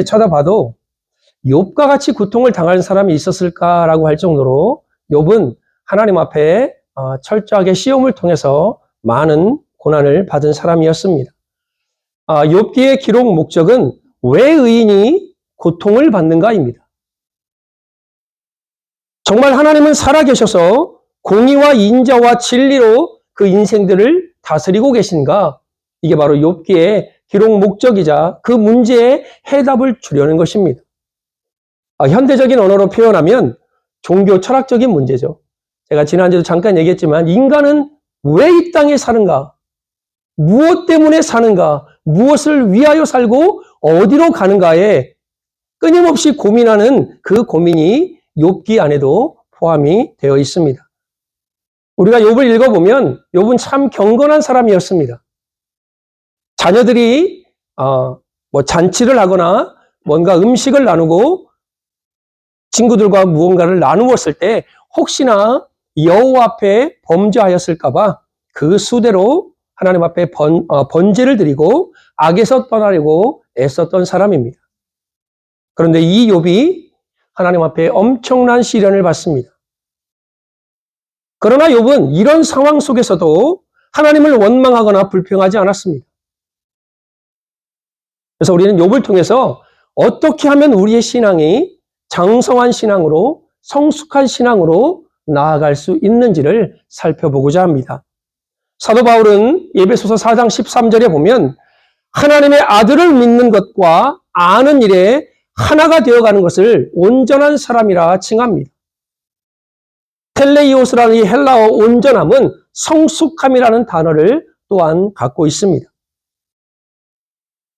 쳐다봐도 욥과 같이 고통을 당하는 사람이 있었을까라고 할 정도로 욥은 하나님 앞에 철저하게 시험을 통해서 많은 고난을 받은 사람이었습니다. 욥기의 기록 목적은 왜 의인이 고통을 받는가입니다. 정말 하나님은 살아계셔서 공의와 인자와 진리로 그 인생들을 다스리고 계신가? 이게 바로 욥기의 기록 목적이자 그 문제에 해답을 주려는 것입니다. 현대적인 언어로 표현하면 종교 철학적인 문제죠. 제가 지난주에도 잠깐 얘기했지만 인간은 왜 이 땅에 사는가? 무엇 때문에 사는가? 무엇을 위하여 살고 어디로 가는가에 끊임없이 고민하는 그 고민이 욥기 안에도 포함이 되어 있습니다. 우리가 욥을 읽어보면 욥은 참 경건한 사람이었습니다. 자녀들이 잔치를 하거나 뭔가 음식을 나누고 친구들과 무언가를 나누었을 때 혹시나 여호와 앞에 범죄하였을까 봐 그 수대로 하나님 앞에 번제를 드리고 악에서 떠나려고 애썼던 사람입니다. 그런데 이 욥이 하나님 앞에 엄청난 시련을 받습니다. 그러나 욥은 이런 상황 속에서도 하나님을 원망하거나 불평하지 않았습니다. 그래서 우리는 욥을 통해서 어떻게 하면 우리의 신앙이 장성한 신앙으로 성숙한 신앙으로 나아갈 수 있는지를 살펴보고자 합니다. 사도 바울은 에베소서 4장 13절에 보면 하나님의 아들을 믿는 것과 아는 일에 하나가 되어가는 것을 온전한 사람이라 칭합니다. 텔레이오스라는 이 헬라어 온전함은 성숙함이라는 단어를 또한 갖고 있습니다.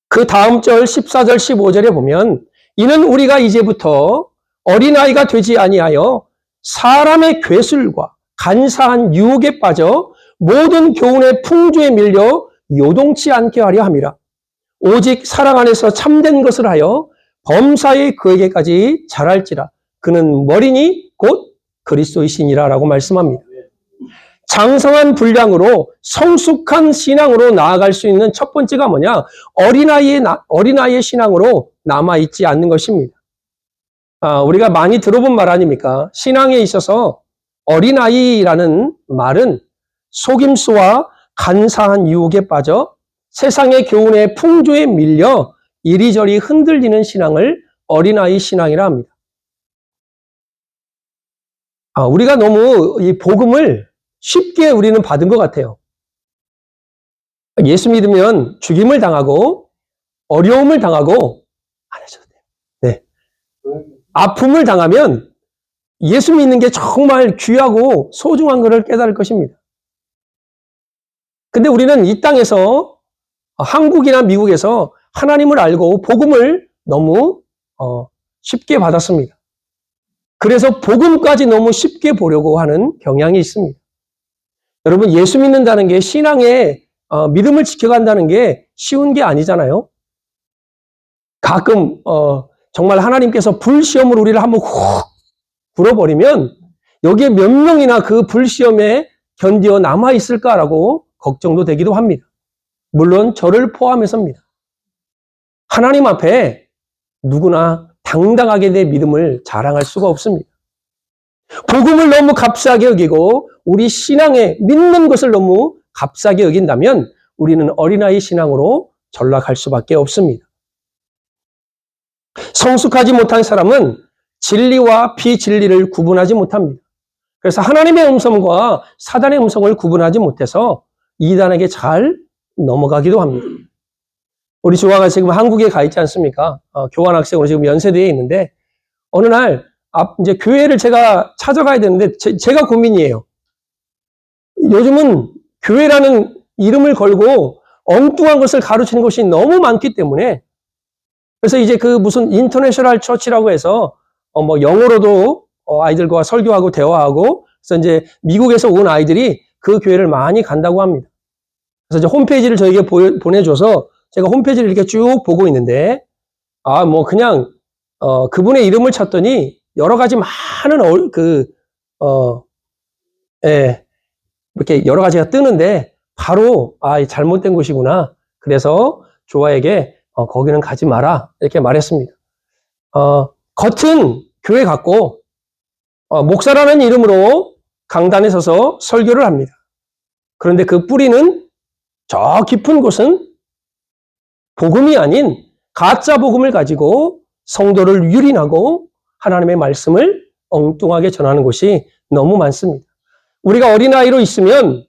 그 다음 절 14절 15절에 보면 이는 우리가 이제부터 어린아이가 되지 아니하여 사람의 괴술과 간사한 유혹에 빠져 모든 교훈의 풍조에 밀려 요동치 않게 하려 함이라. 오직 사랑 안에서 참된 것을 하여 범사의 그에게까지 자랄지라. 그는 머리니 곧 그리스도이시니라 라고 말씀합니다. 장성한 분량으로 성숙한 신앙으로 나아갈 수 있는 첫 번째가 뭐냐? 어린아이의 신앙으로 남아있지 않는 것입니다. 우리가 많이 들어본 말 아닙니까? 신앙에 있어서 어린아이라는 말은 속임수와 간사한 유혹에 빠져 세상의 교훈의 풍조에 밀려 이리저리 흔들리는 신앙을 어린아이 신앙이라 합니다. 우리가 너무 이 복음을 쉽게 우리는 받은 것 같아요. 예수 믿으면 죽임을 당하고 어려움을 당하고 안 하셔도 돼요. 네. 아픔을 당하면 예수 믿는 게 정말 귀하고 소중한 것을 깨달을 것입니다. 근데 우리는 이 땅에서 한국이나 미국에서 하나님을 알고 복음을 너무 쉽게 받았습니다. 그래서 복음까지 너무 쉽게 보려고 하는 경향이 있습니다. 여러분, 예수 믿는다는 게 신앙의 믿음을 지켜간다는 게 쉬운 게 아니잖아요. 가끔 정말 하나님께서 불시험으로 우리를 한번 훅 불어버리면 여기에 몇 명이나 그 불시험에 견디어 남아있을까라고 걱정도 되기도 합니다. 물론 저를 포함해서입니다. 하나님 앞에 누구나 당당하게 내 믿음을 자랑할 수가 없습니다. 복음을 너무 값싸게 여기고 우리 신앙에 믿는 것을 너무 값싸게 여긴다면 우리는 어린아이 신앙으로 전락할 수밖에 없습니다. 성숙하지 못한 사람은 진리와 비진리를 구분하지 못합니다. 그래서 하나님의 음성과 사단의 음성을 구분하지 못해서 이단에게 잘 넘어가기도 합니다. 우리 조아가 지금 한국에 가 있지 않습니까? 교환학생으로 지금 연세대에 있는데 어느 날 이제 교회를 제가 찾아가야 되는데 제가 고민이에요. 요즘은 교회라는 이름을 걸고 엉뚱한 것을 가르치는 것이 너무 많기 때문에 그래서 이제 그 무슨 인터내셔널 처치라고 해서 영어로도 아이들과 설교하고 대화하고 그래서 이제 미국에서 온 아이들이 그 교회를 많이 간다고 합니다. 그래서 이제 홈페이지를 저에게 보내줘서 제가 홈페이지를 이렇게 쭉 보고 있는데 그냥 그분의 이름을 쳤더니 여러 가지 많은 이렇게 여러 가지가 뜨는데 바로 잘못된 곳이구나. 그래서 조아에게 거기는 가지 마라 이렇게 말했습니다. 겉은 교회 같고 목사라는 이름으로 강단에 서서 설교를 합니다. 그런데 그 뿌리는 저 깊은 곳은 복음이 아닌 가짜 복음을 가지고 성도를 유린하고 하나님의 말씀을 엉뚱하게 전하는 곳이 너무 많습니다. 우리가 어린아이로 있으면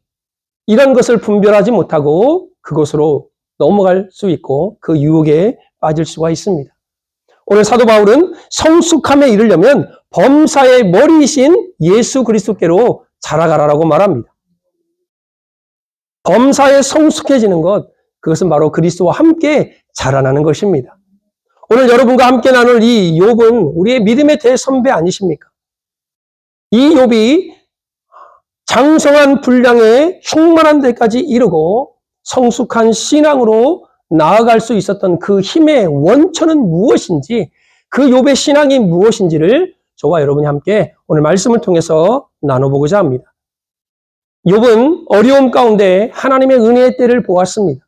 이런 것을 분별하지 못하고 그곳으로 넘어갈 수 있고 그 유혹에 빠질 수가 있습니다. 오늘 사도 바울은 성숙함에 이르려면 범사의 머리이신 예수 그리스도께로 자라가라라고 말합니다. 범사에 성숙해지는 것, 그것은 바로 그리스도와 함께 자라나는 것입니다. 오늘 여러분과 함께 나눌 이 욥은 우리의 믿음의 대선배 아니십니까? 이 욥이 장성한 분량에 충만한 데까지 이르고 성숙한 신앙으로 나아갈 수 있었던 그 힘의 원천은 무엇인지, 그 욥의 신앙이 무엇인지를 저와 여러분이 함께 오늘 말씀을 통해서 나눠보고자 합니다. 욥은 어려움 가운데 하나님의 은혜의 때를 보았습니다.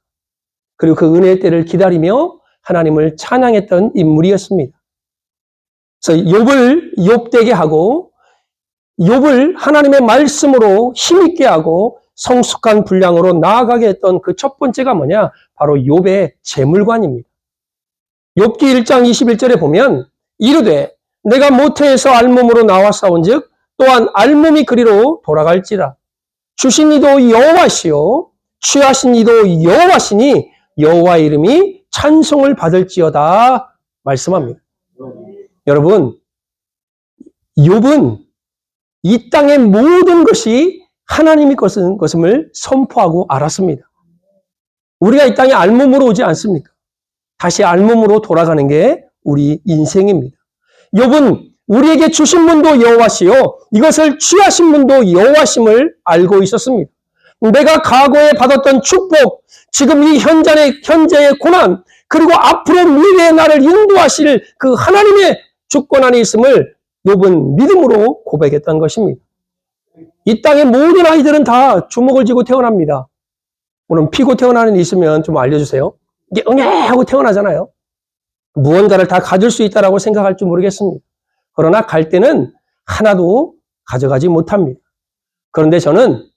그리고 그 은혜의 때를 기다리며 하나님을 찬양했던 인물이었습니다. 그래서 욥을 욥되게 하고 욥을 하나님의 말씀으로 힘있게 하고 성숙한 분량으로 나아가게 했던 그 첫 번째가 뭐냐? 바로 욥의 재물관입니다. 욥기 1장 21절에 보면 이르되 내가 모태에서 알몸으로 나와 싸운즉 또한 알몸이 그리로 돌아갈지라. 주신 이도 여호와시요 취하신 이도 여호와시니 여호와의 이름이 찬송을 받을지어다 말씀합니다. 여러분, 욥은 이 땅의 모든 것이 하나님의 것임을 선포하고 알았습니다. 우리가 이 땅에 알몸으로 오지 않습니까? 다시 알몸으로 돌아가는 게 우리 인생입니다. 욥은 우리에게 주신 분도 여호와시요 이것을 취하신 분도 여호와심을 알고 있었습니다. 내가 과거에 받았던 축복, 지금 이 현재의 고난, 그리고 앞으로 미래의 나를 인도하실 그 하나님의 주권 안에 있음을 욥은 믿음으로 고백했던 것입니다. 이 땅의 모든 아이들은 다 주먹을 쥐고 태어납니다. 오늘 피고 태어나는 일 있으면 좀 알려주세요. 이게 응애하고 태어나잖아요. 무언가를 다 가질 수 있다라고 생각할 줄 모르겠습니다. 그러나 갈 때는 하나도 가져가지 못합니다. 그런데 저는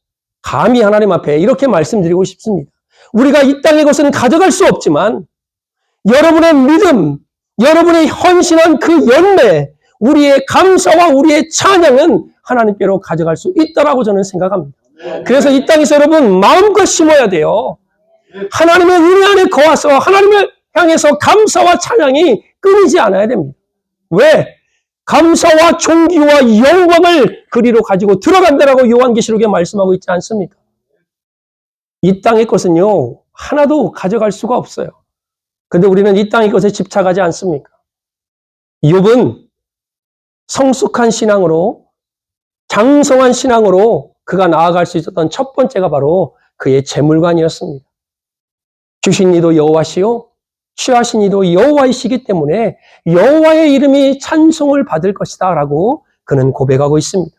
감히 하나님 앞에 이렇게 말씀드리고 싶습니다. 우리가 이 땅의 것은 가져갈 수 없지만 여러분의 믿음, 여러분의 헌신한 그 열매, 우리의 감사와 우리의 찬양은 하나님께로 가져갈 수 있다라고 저는 생각합니다. 그래서 이 땅에서 여러분 마음껏 심어야 돼요. 하나님의 은혜 안에 거하서 하나님을 향해서 감사와 찬양이 끊이지 않아야 됩니다. 왜? 감사와 존귀와 영광을 그리로 가지고 들어간다라고 요한계시록에 말씀하고 있지 않습니까? 이 땅의 것은요, 하나도 가져갈 수가 없어요. 근데 우리는 이 땅의 것에 집착하지 않습니까? 욥은 성숙한 신앙으로, 장성한 신앙으로 그가 나아갈 수 있었던 첫 번째가 바로 그의 재물관이었습니다. 주신 이도 여호와시요 취하신 이도 여호와이시기 때문에 여호와의 이름이 찬송을 받을 것이다 라고 그는 고백하고 있습니다.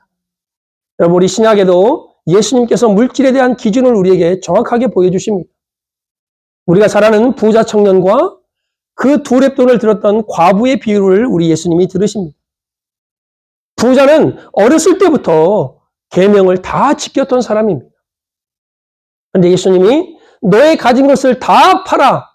여러분, 우리 신약에도 예수님께서 물질에 대한 기준을 우리에게 정확하게 보여주십니다. 우리가 잘 아는 부자 청년과 그 두 렙돈을 들었던 과부의 비유를 우리 예수님이 들으십니다. 부자는 어렸을 때부터 계명을 다 지켰던 사람입니다. 그런데 예수님이 너의 가진 것을 다 팔아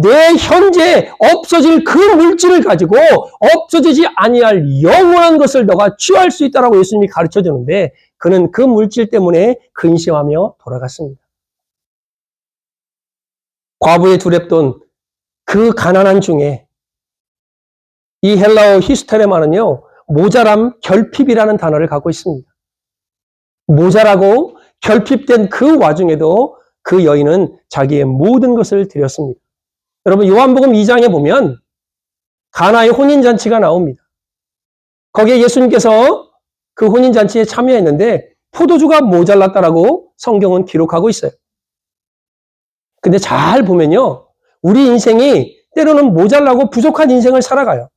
내 현재 없어질 그 물질을 가지고 없어지지 아니할 영원한 것을 너가 취할 수 있다라고 예수님이 가르쳐 주는데 그는 그 물질 때문에 근심하며 돌아갔습니다. 과부의 두 렙돈, 그 가난한 중에 이 헬라어 히스테레마는요, 모자람, 결핍이라는 단어를 갖고 있습니다. 모자라고 결핍된 그 와중에도 그 여인은 자기의 모든 것을 드렸습니다. 여러분, 요한복음 2장에 보면 가나의 혼인잔치가 나옵니다. 거기에 예수님께서 그 혼인잔치에 참여했는데 포도주가 모자랐다라고 성경은 기록하고 있어요. 근데 잘 보면요, 우리 인생이 때로는 모자라고 부족한 인생을 살아가요.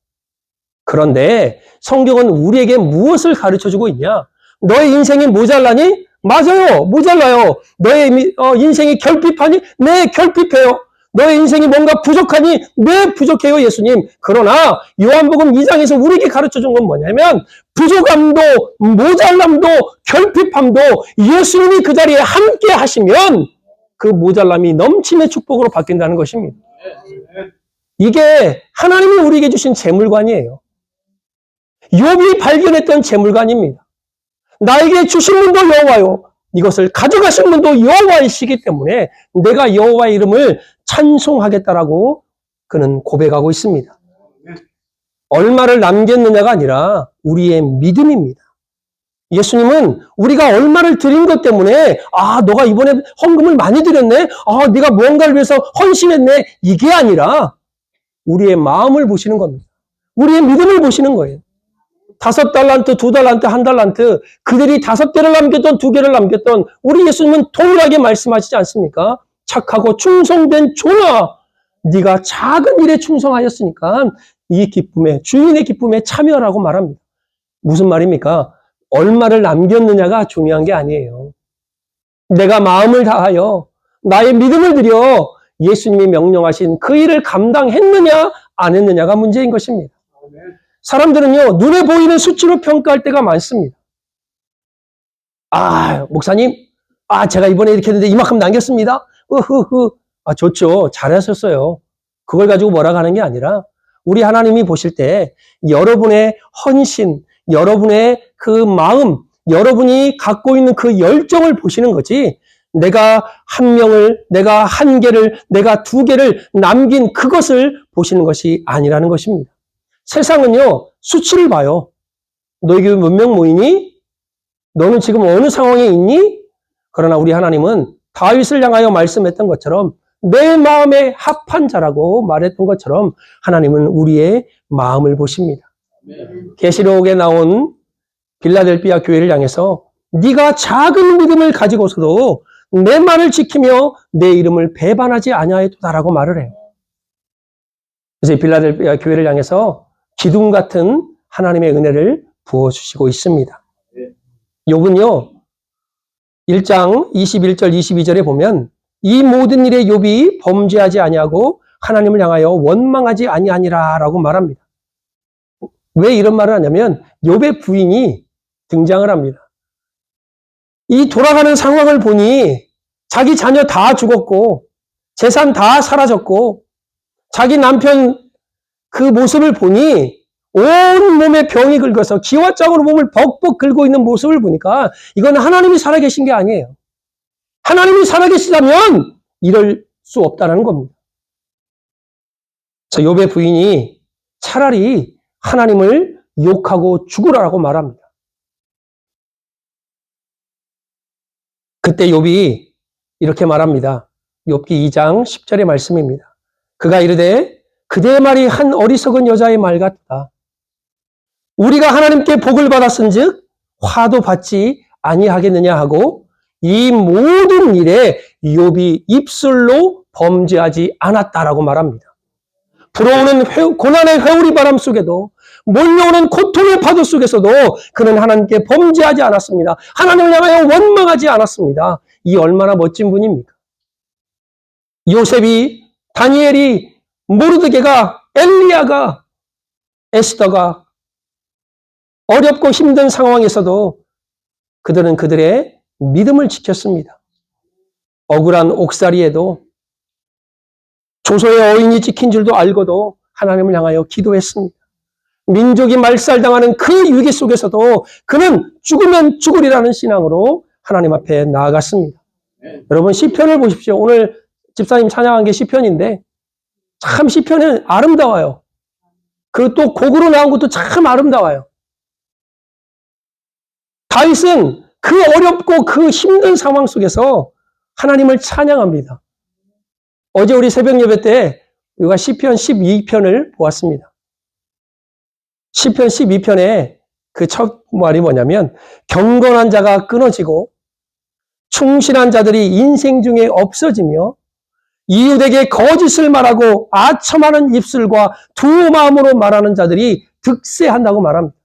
그런데 성경은 우리에게 무엇을 가르쳐주고 있냐? 너의 인생이 모자라니? 맞아요, 모자라요. 너의 인생이 결핍하니? 네, 결핍해요. 너의 인생이 뭔가 부족하니? 네, 부족해요, 예수님. 그러나 요한복음 2장에서 우리에게 가르쳐준 건 뭐냐면 부족함도 모자람도 결핍함도 예수님이 그 자리에 함께 하시면 그 모자람이 넘침의 축복으로 바뀐다는 것입니다. 이게 하나님이 우리에게 주신 재물관이에요. 욥이 발견했던 재물관입니다. 나에게 주신 분도 여호와요. 이것을 가져가신 분도 여호와이시기 때문에 내가 여호와의 이름을 찬송하겠다라고 그는 고백하고 있습니다. 얼마를 남겼느냐가 아니라 우리의 믿음입니다. 예수님은 우리가 얼마를 드린 것 때문에 너가 이번에 헌금을 많이 드렸네. 네가 무언가를 위해서 헌신했네. 이게 아니라 우리의 마음을 보시는 겁니다. 우리의 믿음을 보시는 거예요. 5달란트, 2달란트, 1달란트 그들이 5개를 남겼던 2개를 남겼던 우리 예수님은 동일하게 말씀하시지 않습니까? 착하고 충성된 종아, 네가 작은 일에 충성하였으니까 이 기쁨에 주인의 기쁨에 참여하라고 말합니다. 무슨 말입니까? 얼마를 남겼느냐가 중요한 게 아니에요. 내가 마음을 다하여 나의 믿음을 들여 예수님이 명령하신 그 일을 감당했느냐 안 했느냐가 문제인 것입니다. 사람들은요, 눈에 보이는 수치로 평가할 때가 많습니다. 목사님, 제가 이번에 이렇게 했는데 이만큼 남겼습니다. 좋죠. 잘하셨어요. 그걸 가지고 뭐라고 하는 게 아니라 우리 하나님이 보실 때 여러분의 헌신, 여러분의 그 마음, 여러분이 갖고 있는 그 열정을 보시는 거지 내가 1명을, 내가 1개를, 내가 2개를 남긴 그것을 보시는 것이 아니라는 것입니다. 세상은요, 수치를 봐요. 너에게 몇 명 모이니? 너는 지금 어느 상황에 있니? 그러나 우리 하나님은 다윗을 향하여 말씀했던 것처럼 내 마음에 합한 자라고 말했던 것처럼 하나님은 우리의 마음을 보십니다. 계시록에 나온 빌라델비아 교회를 향해서 네가 작은 믿음을 가지고서도 내 말을 지키며 내 이름을 배반하지 아니하였다라고 말을 해요. 그래서 빌라델비아 교회를 향해서 기둥 같은 하나님의 은혜를 부어주시고 있습니다. 욥은요, 1장 21절 22절에 보면 이 모든 일에 욥이 범죄하지 아니하고 하나님을 향하여 원망하지 아니하니라 라고 말합니다. 왜 이런 말을 하냐면 욥의 부인이 등장을 합니다. 이 돌아가는 상황을 보니 자기 자녀 다 죽었고 재산 다 사라졌고 자기 남편 그 모습을 보니 온 몸에 병이 긁어서 기와장으로 몸을 벅벅 긁고 있는 모습을 보니까 이건 하나님이 살아계신 게 아니에요. 하나님이 살아계시다면 이럴 수 없다는 겁니다. 그래서 욥의 부인이 차라리 하나님을 욕하고 죽으라고 말합니다. 그때 욥이 이렇게 말합니다. 욥기 2장 10절의 말씀입니다. 그가 이르되 그대의 말이 한 어리석은 여자의 말 같다. 우리가 하나님께 복을 받았은즉 화도 받지 아니하겠느냐 하고 이 모든 일에 욥이 입술로 범죄하지 않았다라고 말합니다. 불어오는 고난의 회오리 바람 속에도 몰려오는 고통의 파도 속에서도 그는 하나님께 범죄하지 않았습니다. 하나님을 향하여 원망하지 않았습니다. 이 얼마나 멋진 분입니까? 요셉이, 다니엘이, 모르드게가, 엘리야가, 에스더가 어렵고 힘든 상황에서도 그들은 그들의 믿음을 지켰습니다. 억울한 옥살이에도 조소의 어인이 찍힌 줄도 알고도 하나님을 향하여 기도했습니다. 민족이 말살당하는 그 위기 속에서도 그는 죽으면 죽으리라는 신앙으로 하나님 앞에 나아갔습니다. 여러분 시편을 보십시오. 오늘 집사님 찬양한 게 시편인데 참 시편은 아름다워요. 그 또 곡으로 나온 것도 참 아름다워요. 다윗은 그 어렵고 그 힘든 상황 속에서 하나님을 찬양합니다. 어제 우리 새벽 예배 때 우리가 시편 12편을 보았습니다. 시편 12편에 그 첫 말이 뭐냐면 경건한 자가 끊어지고 충실한 자들이 인생 중에 없어지며 이웃에게 거짓을 말하고 아첨하는 입술과 두 마음으로 말하는 자들이 득세한다고 말합니다.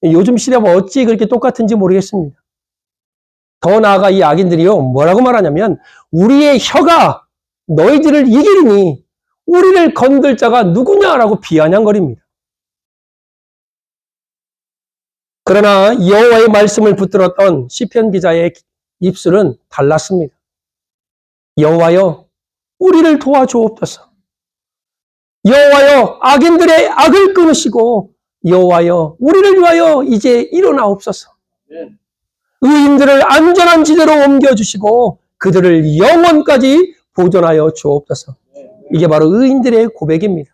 요즘 시대와 어찌 그렇게 똑같은지 모르겠습니다. 더 나아가 이 악인들이요 뭐라고 말하냐면 우리의 혀가 너희들을 이기리니 우리를 건들 자가 누구냐라고 비아냥거립니다. 그러나 여호와의 말씀을 붙들었던 시편 기자의 입술은 달랐습니다. 여호와여, 우리를 도와주옵소서. 여호와여, 악인들의 악을 끊으시고 여호와여, 우리를 위하여 이제 일어나옵소서. 의인들을 안전한 지대로 옮겨주시고 그들을 영원까지 보존하여 주옵소서. 이게 바로 의인들의 고백입니다.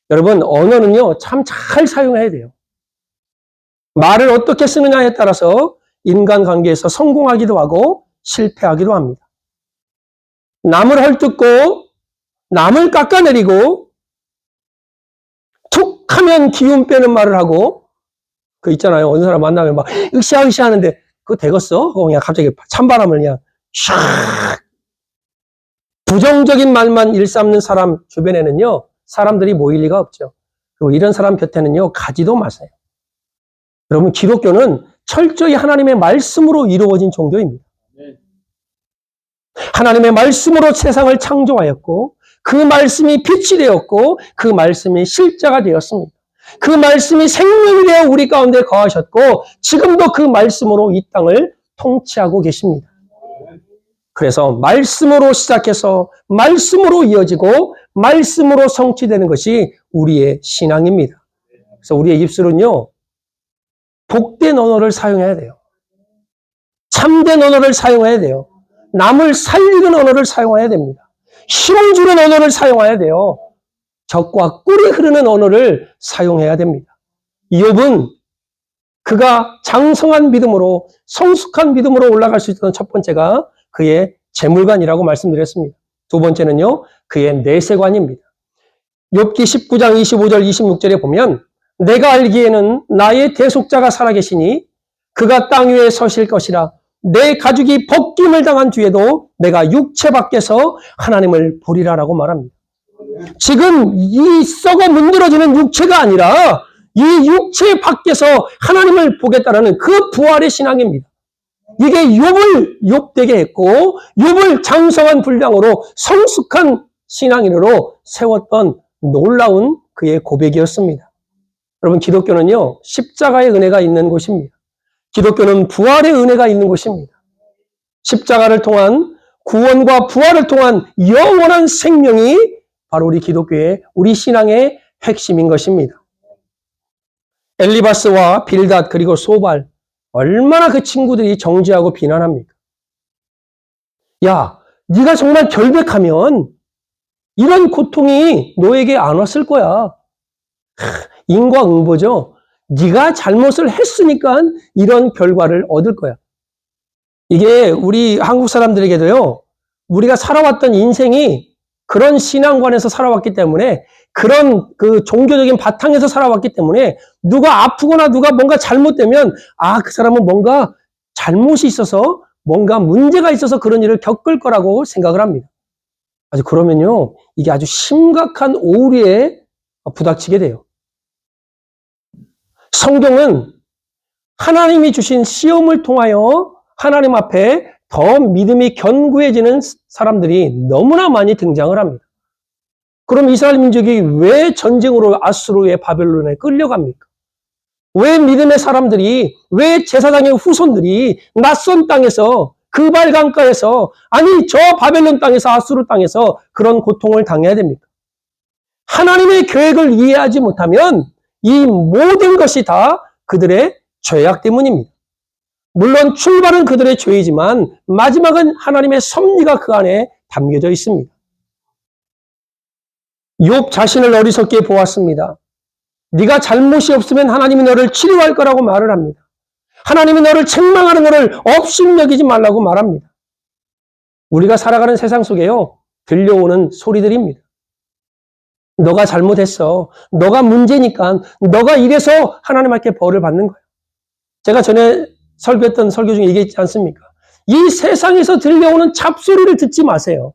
여러분, 언어는요, 참 잘 사용해야 돼요. 말을 어떻게 쓰느냐에 따라서 인간관계에서 성공하기도 하고 실패하기도 합니다. 남을 헐뜯고 남을 깎아내리고 툭 하면 기운 빼는 말을 하고, 그 있잖아요. 어느 사람 만나면 막 으쌰으쌰 하는데 그거 되겠어? 그냥 갑자기 찬바람을 그냥 샥. 부정적인 말만 일삼는 사람 주변에는요, 사람들이 모일 리가 없죠. 그리고 이런 사람 곁에는요, 가지도 마세요. 여러분, 기독교는 철저히 하나님의 말씀으로 이루어진 종교입니다. 하나님의 말씀으로 세상을 창조하였고, 그 말씀이 빛이 되었고, 그 말씀이 실자가 되었습니다. 그 말씀이 생명이 되어 우리 가운데 거하셨고, 지금도 그 말씀으로 이 땅을 통치하고 계십니다. 그래서 말씀으로 시작해서 말씀으로 이어지고 말씀으로 성취되는 것이 우리의 신앙입니다. 그래서 우리의 입술은요, 복된 언어를 사용해야 돼요. 참된 언어를 사용해야 돼요. 남을 살리는 언어를 사용해야 됩니다. 힘을 주는 언어를 사용해야 돼요. 적과 꿀이 흐르는 언어를 사용해야 됩니다. 욥은 그가 장성한 믿음으로, 성숙한 믿음으로 올라갈 수 있던 첫 번째가 그의 재물관이라고 말씀드렸습니다. 두 번째는요, 그의 내세관입니다. 욥기 19장 25절 26절에 보면 내가 알기에는 나의 대속자가 살아계시니 그가 땅 위에 서실 것이라. 내 가죽이 벗김을 당한 뒤에도 내가 육체 밖에서 하나님을 보리라라고 말합니다. 지금 이 썩어 문드러지는 육체가 아니라 이 육체 밖에서 하나님을 보겠다라는 그 부활의 신앙입니다. 이게 욥을 욥되게 했고 욥을 장성한 분량으로 성숙한 신앙인으로 세웠던 놀라운 그의 고백이었습니다. 여러분, 기독교는요, 십자가의 은혜가 있는 곳입니다. 기독교는 부활의 은혜가 있는 곳입니다. 십자가를 통한 구원과 부활을 통한 영원한 생명이 바로 우리 기독교의, 우리 신앙의 핵심인 것입니다. 엘리바스와 빌닷 그리고 소발, 얼마나 그 친구들이 정죄하고 비난합니까? 야, 네가 정말 결백하면 이런 고통이 너에게 안 왔을 거야. 인과응보죠. 네가 잘못을 했으니까 이런 결과를 얻을 거야. 이게 우리 한국 사람들에게도요, 우리가 살아왔던 인생이 그런 신앙관에서 살아왔기 때문에, 그런 그 종교적인 바탕에서 살아왔기 때문에 누가 아프거나 누가 뭔가 잘못되면 그 사람은 뭔가 잘못이 있어서, 뭔가 문제가 있어서 그런 일을 겪을 거라고 생각을 합니다. 아주 그러면요, 이게 아주 심각한 오류에 부닥치게 돼요. 성경은 하나님이 주신 시험을 통하여 하나님 앞에 더 믿음이 견고해지는 사람들이 너무나 많이 등장을 합니다. 그럼 이스라엘 민족이 왜 전쟁으로 아수르의 바벨론에 끌려갑니까? 왜 믿음의 사람들이, 왜 제사장의 후손들이 낯선 땅에서, 그발 강가에서, 아니 저 바벨론 땅에서, 아수르 땅에서 그런 고통을 당해야 됩니까? 하나님의 계획을 이해하지 못하면 이 모든 것이 다 그들의 죄악 때문입니다. 물론 출발은 그들의 죄이지만 마지막은 하나님의 섭리가 그 안에 담겨져 있습니다. 욥 자신을 어리석게 보았습니다. 네가 잘못이 없으면 하나님이 너를 치료할 거라고 말을 합니다. 하나님이 너를 책망하는 것을 업신여기지 말라고 말합니다. 우리가 살아가는 세상 속에요, 들려오는 소리들입니다. 너가 잘못했어. 너가 문제니까. 너가 이래서 하나님 앞에 벌을 받는 거야. 제가 전에 설교했던 설교 중에 얘기했지 않습니까? 이 세상에서 들려오는 잡소리를 듣지 마세요.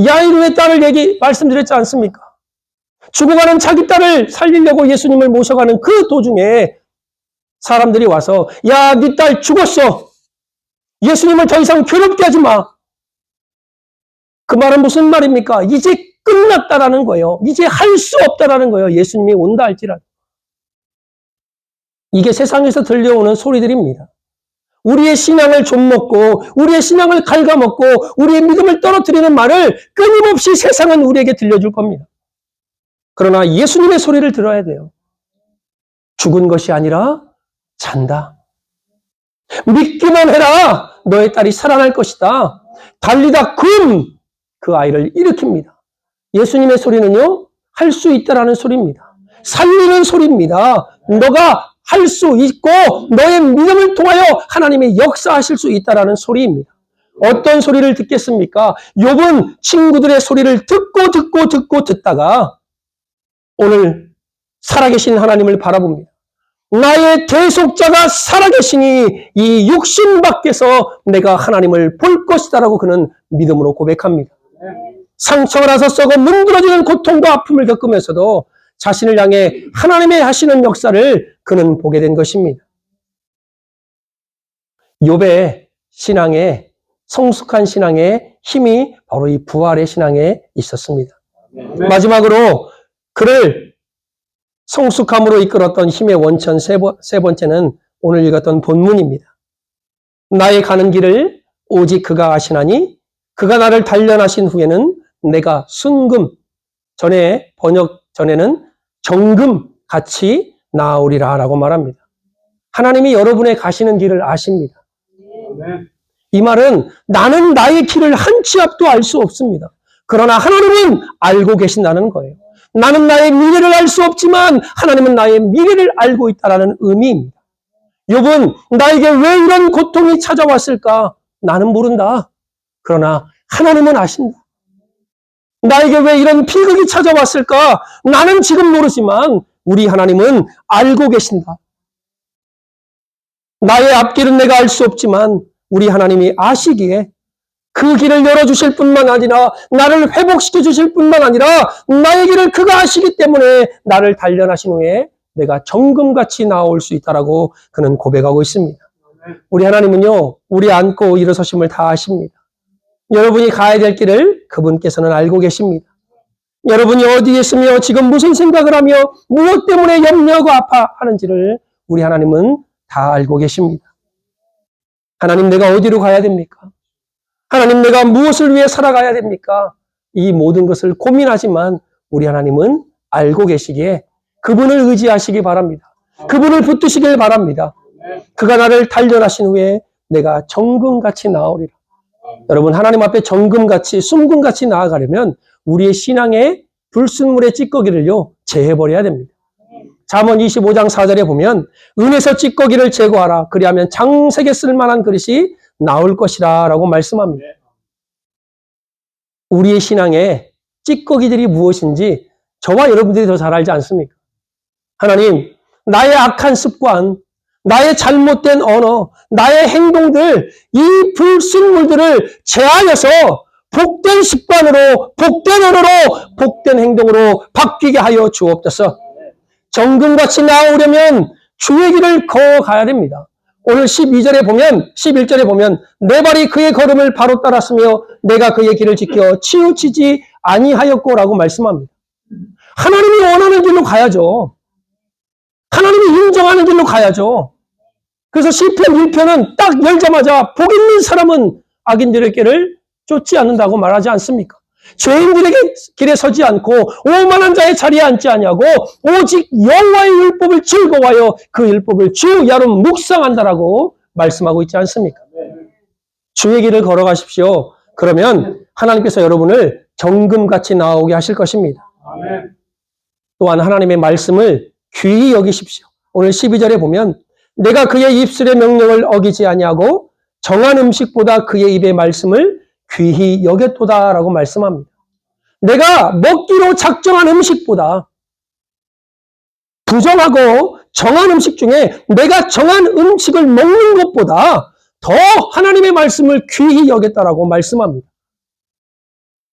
야이로의 딸을 말씀드렸지 않습니까? 죽어가는 자기 딸을 살리려고 예수님을 모셔가는 그 도중에 사람들이 와서, 야, 네 딸 죽었어. 예수님을 더 이상 괴롭게 하지 마. 그 말은 무슨 말입니까? 이제 끝났다라는 거예요. 이제 할 수 없다라는 거예요. 예수님이 온다 할지라도. 이게 세상에서 들려오는 소리들입니다. 우리의 신앙을 좀먹고 우리의 신앙을 갉아먹고 우리의 믿음을 떨어뜨리는 말을 끊임없이 세상은 우리에게 들려줄 겁니다. 그러나 예수님의 소리를 들어야 돼요. 죽은 것이 아니라 잔다. 믿기만 해라. 너의 딸이 살아날 것이다. 달리다 그 아이를 일으킵니다. 예수님의 소리는요, 할 수 있다라는 소리입니다. 살리는 소리입니다. 너가 할 수 있고 너의 믿음을 통하여 하나님의 역사하실 수 있다라는 소리입니다. 어떤 소리를 듣겠습니까? 욥은 친구들의 소리를 듣고 듣다가 오늘 살아계신 하나님을 바라봅니다. 나의 대속자가 살아계시니 이 육신 밖에서 내가 하나님을 볼 것이다라고 그는 믿음으로 고백합니다. 상처가 나서 썩어 문드러지는 고통과 아픔을 겪으면서도 자신을 향해 하나님의 하시는 역사를 그는 보게 된 것입니다. 욥의 신앙에, 성숙한 신앙의 힘이 바로 이 부활의 신앙에 있었습니다. 마지막으로 그를 성숙함으로 이끌었던 힘의 원천 세 번째는 오늘 읽었던 본문입니다. 나의 가는 길을 오직 그가 아시나니 그가 나를 단련하신 후에는 내가 순금, 전에는 정금 같이 나아오리라 라고 말합니다. 하나님이 여러분의 가시는 길을 아십니다. 이 말은 나는 나의 길을 한 치 앞도 알 수 없습니다. 그러나 하나님은 알고 계신다는 거예요. 나는 나의 미래를 알 수 없지만 하나님은 나의 미래를 알고 있다는 의미입니다. 욥은 나에게 왜 이런 고통이 찾아왔을까? 나는 모른다. 그러나 하나님은 아신다. 나에게 왜 이런 비극이 찾아왔을까? 나는 지금 모르지만 우리 하나님은 알고 계신다. 나의 앞길은 내가 알 수 없지만 우리 하나님이 아시기에 그 길을 열어주실 뿐만 아니라 나를 회복시켜 주실 뿐만 아니라 나의 길을 그가 아시기 때문에 나를 단련하신 후에 내가 정금같이 나올 수 있다라고 그는 고백하고 있습니다. 우리 하나님은요, 우리 앉고 일어서심을 다 아십니다. 여러분이 가야 될 길을 그분께서는 알고 계십니다. 여러분이 어디에 있으며 지금 무슨 생각을 하며 무엇 때문에 염려하고 아파하는지를 우리 하나님은 다 알고 계십니다. 하나님, 내가 어디로 가야 됩니까? 하나님, 내가 무엇을 위해 살아가야 됩니까? 이 모든 것을 고민하지만 우리 하나님은 알고 계시기에 그분을 의지하시기 바랍니다. 그분을 붙드시길 바랍니다. 그가 나를 단련하신 후에 내가 정금같이 나아오리라. 여러분, 하나님 앞에 정금같이 순금같이 나아가려면 우리의 신앙의 불순물의 찌꺼기를요 제해버려야 됩니다. 잠언 25장 4절에 보면 은에서 찌꺼기를 제거하라. 그리하면 장색에 쓸만한 그릇이 나올 것이라 라고 말씀합니다. 우리의 신앙의 찌꺼기들이 무엇인지 저와 여러분들이 더 잘 알지 않습니까? 하나님, 나의 악한 습관, 나의 잘못된 언어, 나의 행동들, 이 불순물들을 제하여서 복된 습관으로, 복된 언어로, 복된 행동으로 바뀌게 하여 주옵소서. 정금같이 나아오려면 주의 길을 걸어가야 됩니다. 오늘 11절에 보면 내 발이 그의 걸음을 바로 따랐으며 내가 그의 길을 지켜 치우치지 아니하였고라고 말씀합니다. 하나님이 원하는 길로 가야죠. 하나님이 인정하는 길로 가야죠. 그래서 시편 1편은 딱 열자마자 복 있는 사람은 악인들의 길을 쫓지 않는다고 말하지 않습니까? 죄인들의 길에 서지 않고 오만한 자의 자리에 앉지 아니하고 오직 여호와의 율법을 즐거워하여 그 율법을 주 야름 묵상한다라고 말씀하고 있지 않습니까? 주의 길을 걸어가십시오. 그러면 하나님께서 여러분을 정금같이 나오게 하실 것입니다. 또한 하나님의 말씀을 귀히 여기십시오. 오늘 12절에 보면 내가 그의 입술의 명령을 어기지 아니하고 정한 음식보다 그의 입의 말씀을 귀히 여겼도다라고 말씀합니다. 내가 먹기로 작정한 음식보다 부정하고 정한 음식 중에 내가 정한 음식을 먹는 것보다 더 하나님의 말씀을 귀히 여겼다라고 말씀합니다.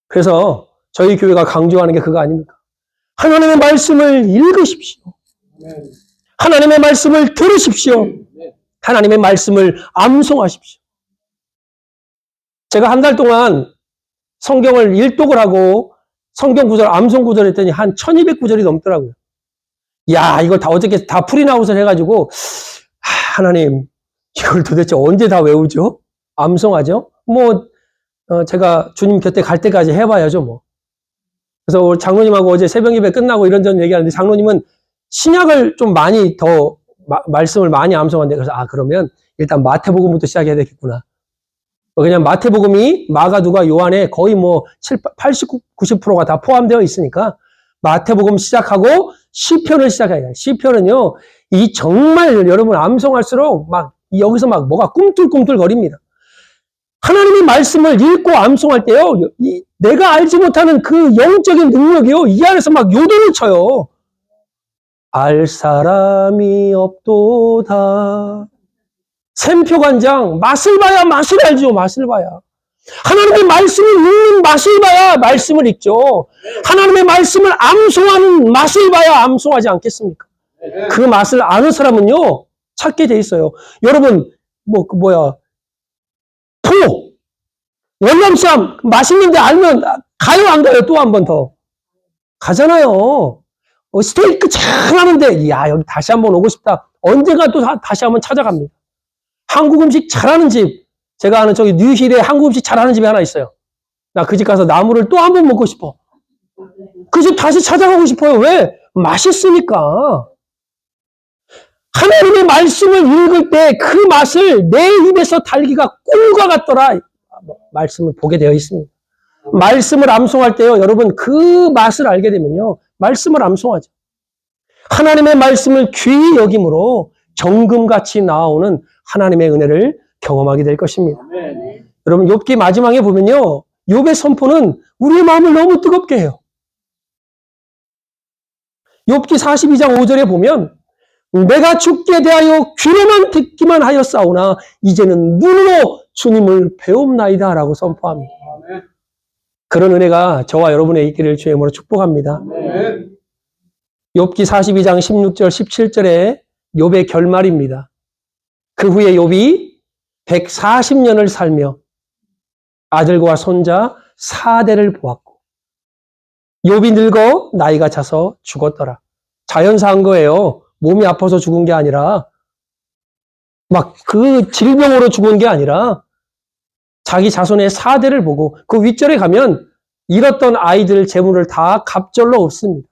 그래서 저희 교회가 강조하는 게 그거 아닙니까? 하나님의 말씀을 읽으십시오. 하나님의 말씀을 들으십시오. 하나님의 말씀을 암송하십시오. 제가 한 달 동안 성경을 일독을 하고 성경 구절, 암송 구절 했더니 한 1200구절이 넘더라고요. 야, 이걸 다 어저께 다 풀이나웃을 해가지고, 하나님, 이걸 도대체 언제 다 외우죠? 암송하죠? 제가 주님 곁에 갈 때까지 해봐야죠, 뭐. 그래서 우리 장로님하고 어제 새벽 예배 끝나고 이런저런 얘기하는데 장로님은 신약을 좀 많이 더 말씀을 많이 암송한데 그래서 그러면 일단 마태복음부터 시작해야 되겠구나. 그냥 마태복음이 마가, 누가, 요한에 거의 80, 90%가 다 포함되어 있으니까 마태복음 시작하고 시편을 시작해야 돼요. 시편은요, 이 정말 여러분 암송할수록 여기서 뭐가 꿈틀꿈틀 거립니다. 하나님의 말씀을 읽고 암송할 때요, 내가 알지 못하는 그 영적인 능력이요, 이 안에서 요동을 쳐요. 알 사람이 없도다. 샘표관장, 맛을 봐야 맛을 알죠, 맛을 봐야. 하나님의 말씀을 읽는 맛을 봐야 말씀을 읽죠. 하나님의 말씀을 암송하는 맛을 봐야 암송하지 않겠습니까? 그 맛을 아는 사람은요, 찾게 돼 있어요. 여러분, 월남쌈 맛있는데 알면 가요, 안 가요? 또 한 번 더. 가잖아요. 스테이크 잘 하는데, 이야, 여기 다시 한번 오고 싶다. 언젠가 또 다시 한번 찾아갑니다. 한국 음식 잘하는 집, 제가 아는 저기 뉴힐에 한국 음식 잘하는 집이 하나 있어요. 나 그 집 가서 나물을 또 한 번 먹고 싶어. 그 집 다시 찾아가고 싶어요. 왜? 맛있으니까. 하나님의 말씀을 읽을 때 그 맛을 내 입에서 달기가 꿈과 같더라. 말씀을 보게 되어 있습니다. 말씀을 암송할 때요, 여러분 그 맛을 알게 되면요, 말씀을 암송하죠. 하나님의 말씀을 귀히 여김으로 정금같이 나오는 하나님의 은혜를 경험하게 될 것입니다. 네. 여러분 욥기 마지막에 보면요, 욥의 선포는 우리의 마음을 너무 뜨겁게 해요. 욥기 42장 5절에 보면 내가 주께 대하여 귀로만 듣기만 하였사오나 이제는 눈으로 주님을 배웁나이다 라고 선포합니다. 그런 은혜가 저와 여러분의 있기를 주의 이름으로 축복합니다. 욥기 42장 16절 17절에 욥의 결말입니다. 그 후에 욥이 140년을 살며 아들과 손자 4대를 보았고 욥이 늙어 나이가 차서 죽었더라. 자연사한 거예요. 몸이 아파서 죽은 게 아니라 그 질병으로 죽은 게 아니라 자기 자손의 4대를 보고 그 윗절에 가면 잃었던 아이들 재물을 다 갑절로 얻습니다.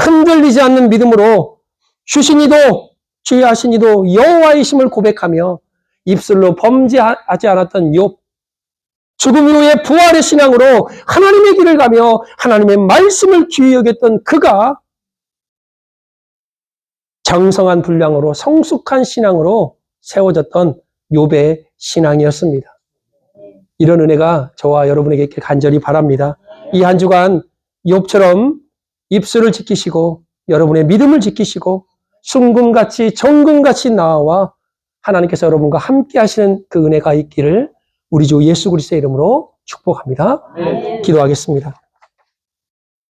흔들리지 않는 믿음으로 주신이도 주의 하신이도 여호와의 심을 고백하며 입술로 범죄하지 않았던 욥, 죽음 이후에 부활의 신앙으로 하나님의 길을 가며 하나님의 말씀을 귀히 여겼던 그가 정성한 분량으로 성숙한 신앙으로 세워졌던 욥의 신앙이었습니다. 이런 은혜가 저와 여러분에게 있길 간절히 바랍니다. 이 한 주간 욥처럼 입술을 지키시고 여러분의 믿음을 지키시고 순금같이 정금같이 나와 하나님께서 여러분과 함께 하시는 그 은혜가 있기를 우리 주 예수 그리스도의 이름으로 축복합니다. 기도하겠습니다.